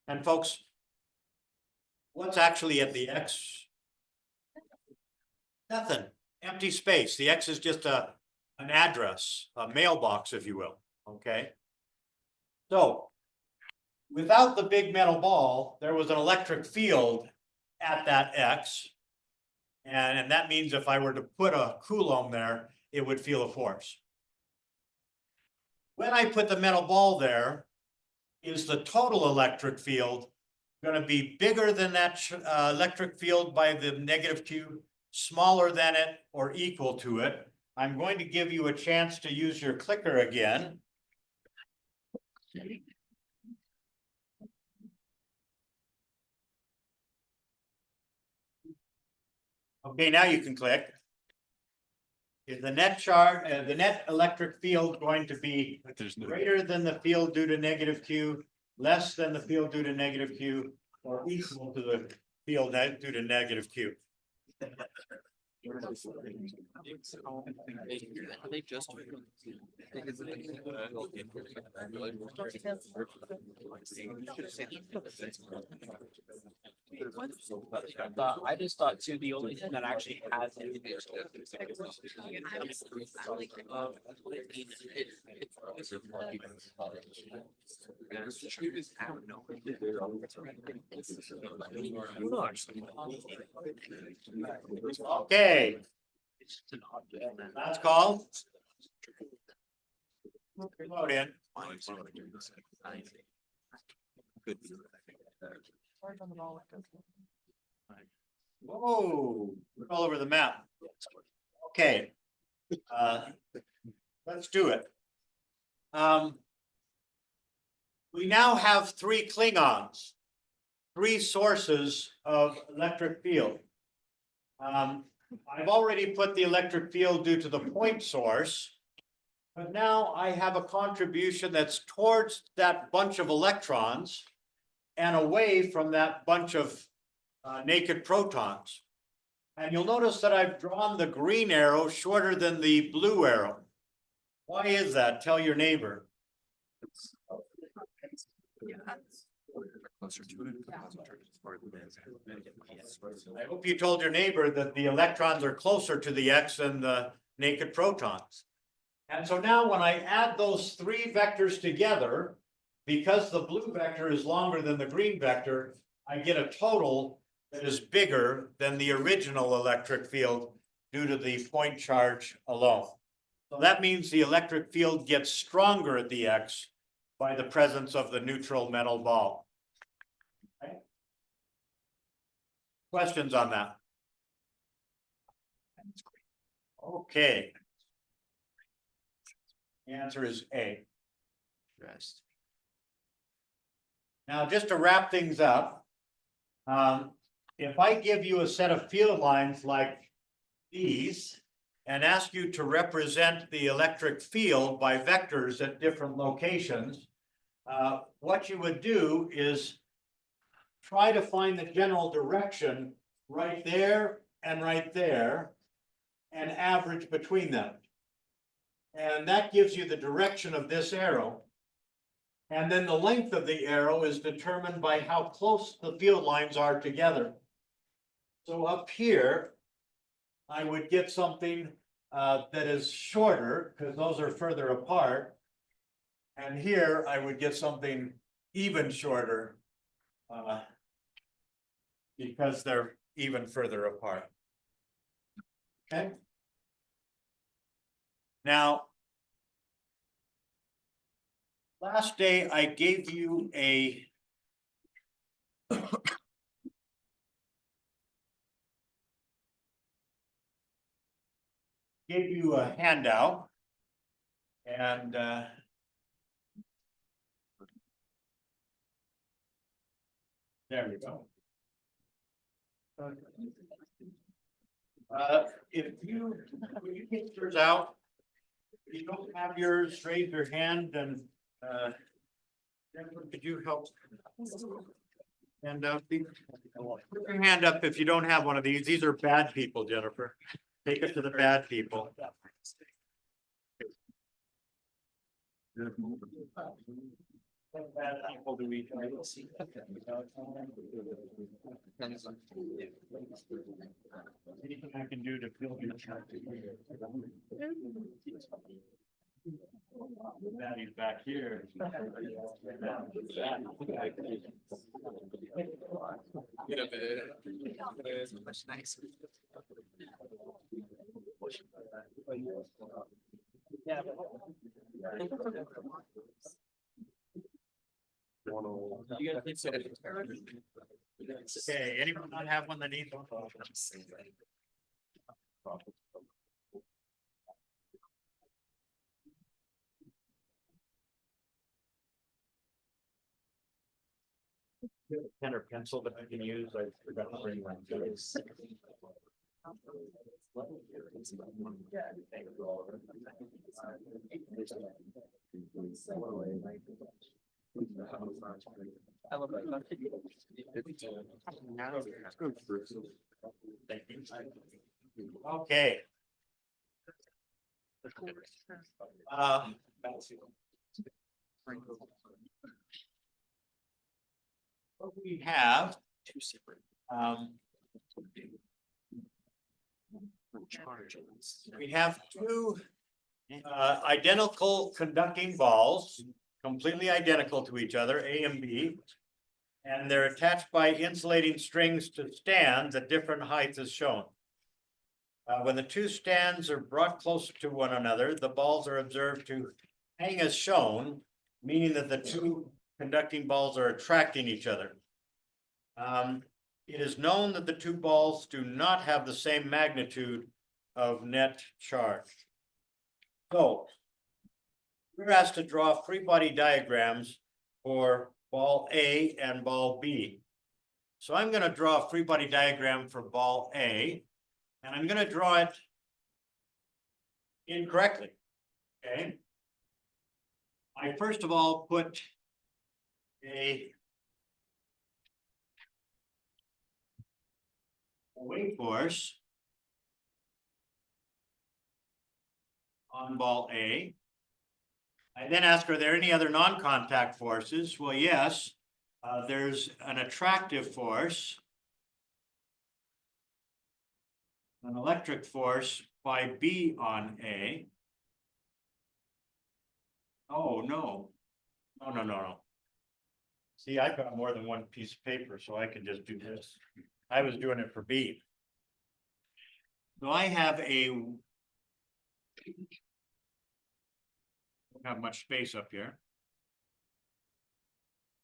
And folks, what's actually at the X? Nothing, empty space. The X is just an address, a mailbox, if you will, okay? So, without the big metal ball, there was an electric field at that X. And that means if I were to put a Coulomb there, it would feel a force. When I put the metal ball there, is the total electric field going to be bigger than that electric field by the negative Q, smaller than it, or equal to it? I'm going to give you a chance to use your clicker again. Okay, now you can click. Is the net charge, the net electric field going to be greater than the field due to negative Q, less than the field due to negative Q, or equal to the field due to negative Q? I just thought too, the only thing that actually has it. Okay. Last call. Vote in. Whoa, we're all over the map. Okay. Let's do it. We now have three Klingons, three sources of electric field. I've already put the electric field due to the point source, but now I have a contribution that's towards that bunch of electrons and away from that bunch of naked protons. And you'll notice that I've drawn the green arrow shorter than the blue arrow. Why is that? Tell your neighbor. I hope you told your neighbor that the electrons are closer to the X than the naked protons. And so now when I add those three vectors together, because the blue vector is longer than the green vector, I get a total that is bigger than the original electric field due to the point charge alone. So that means the electric field gets stronger at the X by the presence of the neutral metal ball. Okay. Questions on that? Okay. The answer is A. Rest. Now, just to wrap things up, if I give you a set of field lines like these and ask you to represent the electric field by vectors at different locations, what you would do is try to find the general direction right there and average between them. And that gives you the direction of this arrow. And then the length of the arrow is determined by how close the field lines are together. So up here, I would get something that is shorter because those are further apart. And here I would get something even shorter because they're even further apart. Okay. Now, last day I gave you a handout and there we go. If you get yours out, if you don't have yours, raise your hand and Jennifer, could you help? Hand up, put your hand up if you don't have one of these. These are bad people, Jennifer. Take it to the bad people. What bad people do we see? Anything I can do to feel good? Daddy's back here. Much nicer. Yeah. Okay, anyone not have one that needs one? Pen or pencil that I can use, I forgot to bring one. I love that. Okay. What we have, Two separate charges. we have two identical conducting balls, completely identical to each other, A and B. And they're attached by insulating strings to stands at different heights as shown. When the two stands are brought closer to one another, the balls are observed to hang as shown, meaning that the two conducting balls are attracting each other. It is known that the two balls do not have the same magnitude of net charge. So we're asked to draw free body diagrams for ball A and ball B. So I'm going to draw a free body diagram for ball A, and I'm going to draw it incorrectly. Okay. I first of all put a weight force on ball A. I then ask, are there any other non-contact forces? Well, yes. there's an attractive force, an electric force by B on A. Oh, no. No. See, I've got more than one piece of paper, so I can just do this. I was doing it for B. So I have don't have much space up here.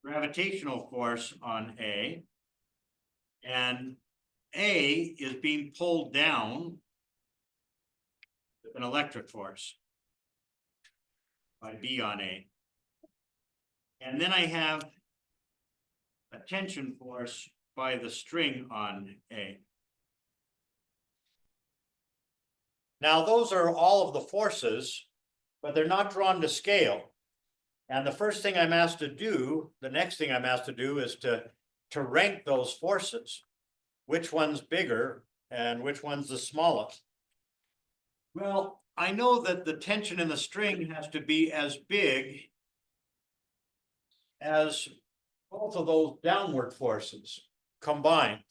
Gravitational force on A. And A is being pulled down with an electric force by B on A. And then I have a tension force by the string on A. Now, those are all of the forces, but they're not drawn to scale. And the first thing I'm asked to do, the next thing I'm asked to do is to rank those forces. Which one's bigger and which one's the smallest? Well, I know that the tension in the string has to be as big as both of those downward forces combined.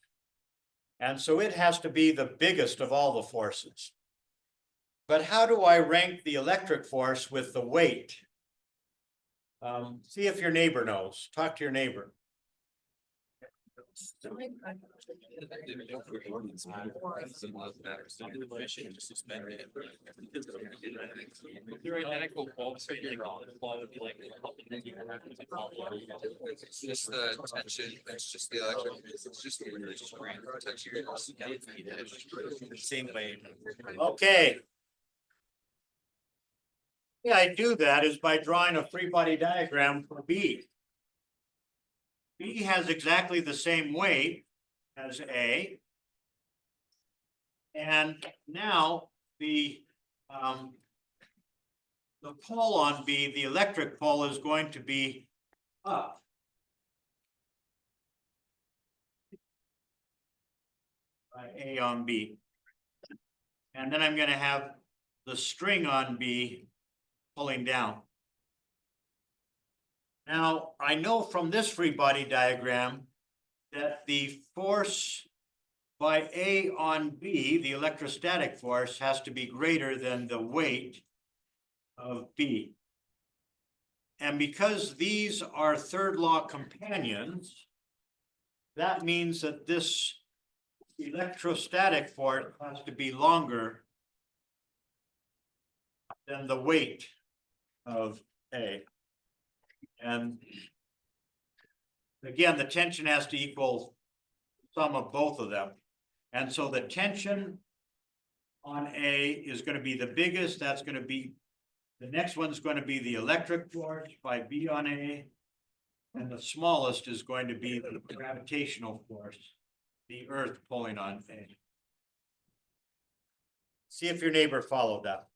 And so it has to be the biggest of all the forces. But how do I rank the electric force with the weight? See if your neighbor knows. Talk to your neighbor. They're identical bolts, so you're wrong. It's just the tension, it's just the electric, it's just the Same way. Okay. Yeah, I do that is by drawing a free body diagram for B. B has exactly the same weight as A. And now the pole on B, the electric pole, is going to be up. By A on B. And then I'm going to have the string on B pulling down. Now, I know from this free body diagram that the force by A on B, the electrostatic force, has to be greater than the weight of B. And because these are third law companions, that means that this electrostatic force has to be longer than the weight of A. And again, the tension has to equal sum of both of them. And so the tension on A is going to be the biggest. That's going to be, the next one's going to be the electric force by B on A. And the smallest is going to be the gravitational force, the earth pulling on A. See if your neighbor followed that.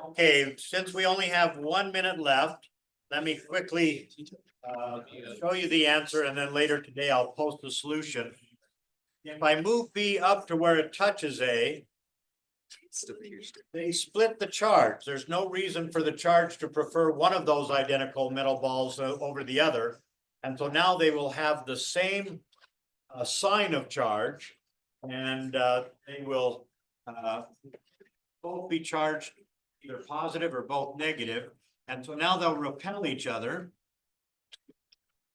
Okay, since we only have 1 minute left, let me quickly show you the answer, and then later today I'll post the solution. If I move B up to where it touches A, they split the charge. There's no reason for the charge to prefer one of those identical metal balls over the other. And so now they will have the same sign of charge, and they will both be charged either positive or both negative. And so now they'll repel each other.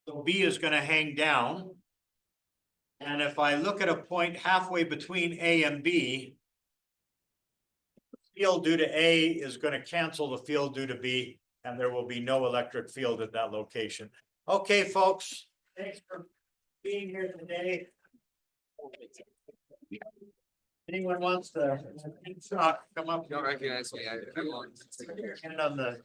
So B is going to hang down. And if I look at a point halfway between A and B, field due to A is going to cancel the field due to B, and there will be no electric field at that location. Okay, folks, thanks for being here today. Anyone wants to come up? Don't recognize me. Hand on the.